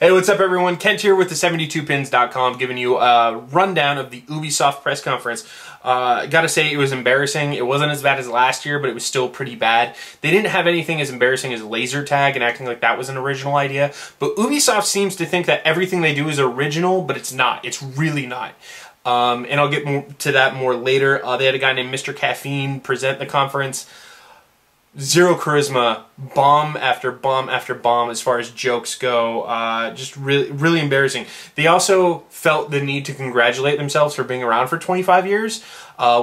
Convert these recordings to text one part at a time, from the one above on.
Hey, what's up everyone? Kent here with the 72pins.com giving you a rundown of the Ubisoft press conference. Gotta say, it was embarrassing. It wasn't as bad as last year, but it was still pretty bad. They didn't have anything as embarrassing as laser tag and acting like that was an original idea, but Ubisoft seems to think that everything they do is original, but it's not. It's really not. And I'll get to that more later. They had a guy named Mr. Caffeine present the conference. Zero charisma, bomb after bomb after bomb as far as jokes go. Just really embarrassing. They also felt the need to congratulate themselves for being around for 25 years,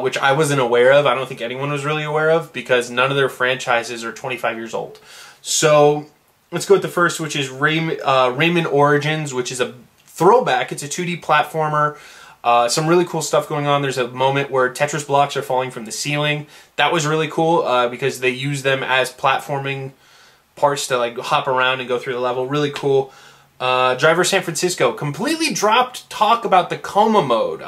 which I wasn't aware of. I don't think anyone was really aware of because none of their franchises are 25 years old. So let's go with the first, which is Rayman Origins, which is a throwback. It's a 2D platformer. Some really cool stuff going on. There's a moment where Tetris blocks are falling from the ceiling. That was really cool because they use them as platforming parts to like hop around and go through the level. Really cool. Driver San Francisco completely dropped talk about the coma mode.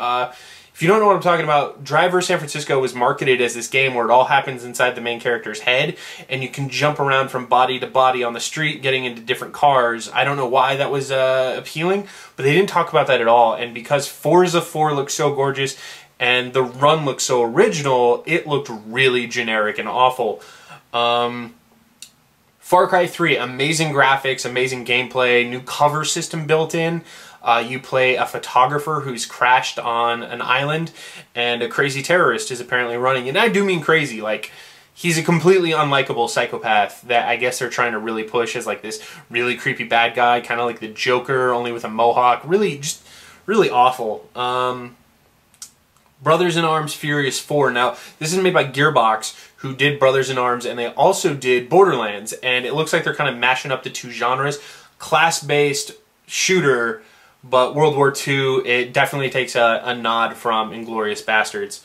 If you don't know what I'm talking about, Driver San Francisco was marketed as this game where it all happens inside the main character's head and you can jump around from body to body on the street getting into different cars. I don't know why that was appealing, but they didn't talk about that at all. And because Forza 4 looks so gorgeous and the run looks so original, it looked really generic and awful. Far Cry 3, amazing graphics, amazing gameplay, new cover system built in. You play a photographer who's crashed on an island, and a crazy terrorist is apparently running. And I do mean crazy, like, he's a completely unlikable psychopath that I guess they're trying to really push as like this really creepy bad guy, kind of like the Joker, only with a mohawk. Really, just really awful. Brothers in Arms Furious 4. Now, this is made by Gearbox, who did Brothers in Arms, and they also did Borderlands. And it looks like they're kind of mashing up the two genres. Class-based shooter, but World War II, it definitely takes a nod from Inglourious Bastards.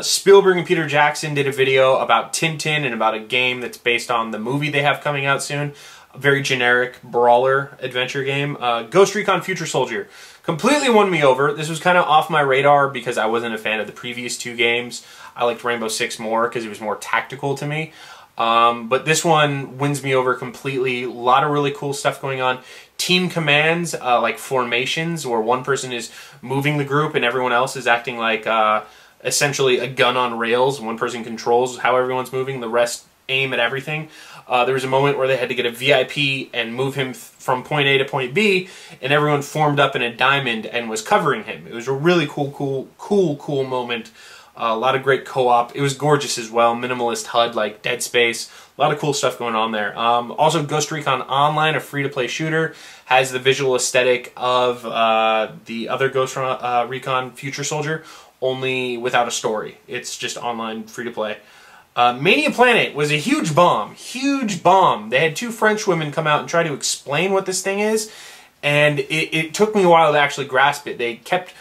Spielberg and Peter Jackson did a video about Tintin and about a game that's based on the movie they have coming out soon. A very generic brawler adventure game. Ghost Recon Future Soldier completely won me over. This was kind of off my radar because I wasn't a fan of the previous two games. I liked Rainbow Six more because it was more tactical to me. But this one wins me over completely. A lot of really cool stuff going on. Team commands, like formations, where one person is moving the group and everyone else is acting like essentially a gun on rails. One person controls how everyone's moving, the rest aim at everything. There was a moment where they had to get a VIP and move him from point A to point B, and everyone formed up in a diamond and was covering him. It was a really cool moment. A lot of great co-op. It was gorgeous as well. Minimalist HUD like Dead Space. A lot of cool stuff going on there. Also, Ghost Recon Online, a free-to-play shooter, has the visual aesthetic of the other Ghost Recon Future Soldier, only without a story. It's just online free-to-play. Mania Planet was a huge bomb. Huge bomb. They had two French women come out and try to explain what this thing is, and it took me a while to actually grasp it. They kept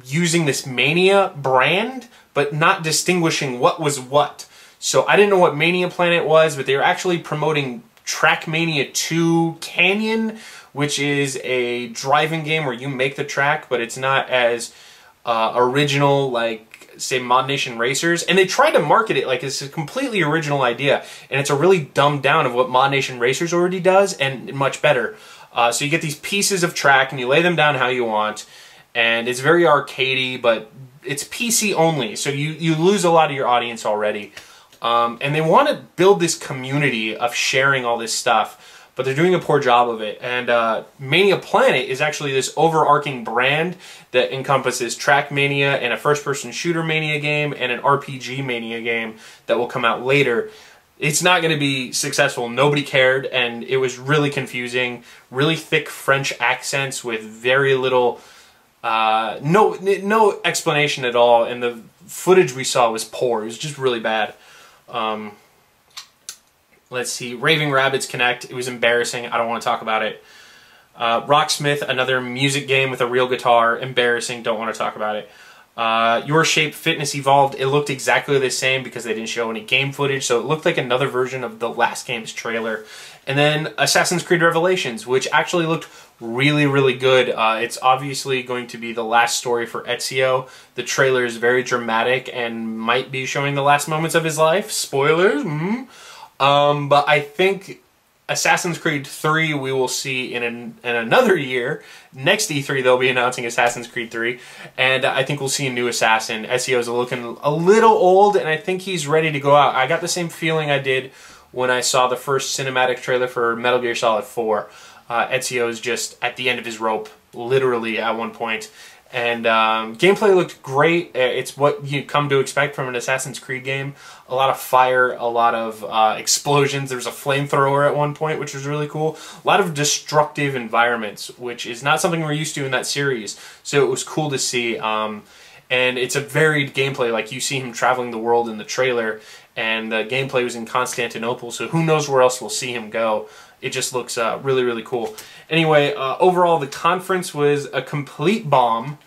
using this Mania brand, but not distinguishing what was what. So I didn't know what Mania Planet was, but they were actually promoting Trackmania 2 Canyon, which is a driving game where you make the track, but it's not as original like, say, Mod Nation Racers. And they tried to market it like it's a completely original idea, and it's a really dumbed down of what Mod Nation Racers already does, and much better. So you get these pieces of track, and you lay them down how you want, and it's very arcadey, but it's PC only, so you lose a lot of your audience already. And they want to build this community of sharing all this stuff, but they're doing a poor job of it. And Mania Planet is actually this overarching brand that encompasses Trackmania and a first-person shooter Mania game and an RPG Mania game that will come out later. It's not going to be successful. Nobody cared, and it was really confusing. Really thick French accents with very little... no explanation at all, and the footage we saw was poor. It was just really bad. Let's see, Raving Rabbids Connect. It was embarrassing. I don't want to talk about it. Rocksmith, another music game with a real guitar. Embarrassing. Don't want to talk about it. Your Shape Fitness Evolved. It looked exactly the same because they didn't show any game footage, so it looked like another version of the last game's trailer. And then Assassin's Creed Revelations, which actually looked really good. It's obviously going to be the last story for Ezio. The trailer is very dramatic and might be showing the last moments of his life. Spoilers. But I think Assassin's Creed 3 we will see in another year. Next E3 they'll be announcing Assassin's Creed 3, and I think we'll see a new Assassin. Ezio's looking a little old, and I think he's ready to go out. I got the same feeling I did when I saw the first cinematic trailer for Metal Gear Solid 4. Ezio is just at the end of his rope, literally at one point. And gameplay looked great. It's what you come to expect from an Assassin's Creed game. A lot of fire, a lot of explosions. There's a flamethrower at one point, which was really cool. A lot of destructive environments, which is not something we're used to in that series. So it was cool to see. And it's a varied gameplay. Like, you see him traveling the world in the trailer, and the gameplay was in Constantinople, so who knows where else we'll see him go. It just looks really, really cool. Anyway, overall, the conference was a complete bomb,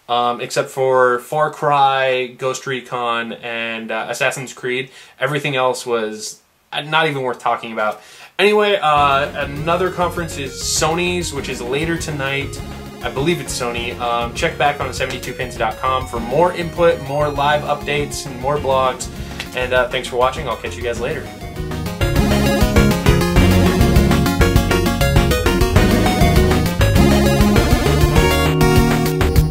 except for Far Cry, Ghost Recon, and Assassin's Creed. Everything else was not even worth talking about. Anyway, another conference is Sony's, which is later tonight. I believe it's Sony. Check back on 72pins.com for more input, more live updates, and more blogs. And thanks for watching. I'll catch you guys later.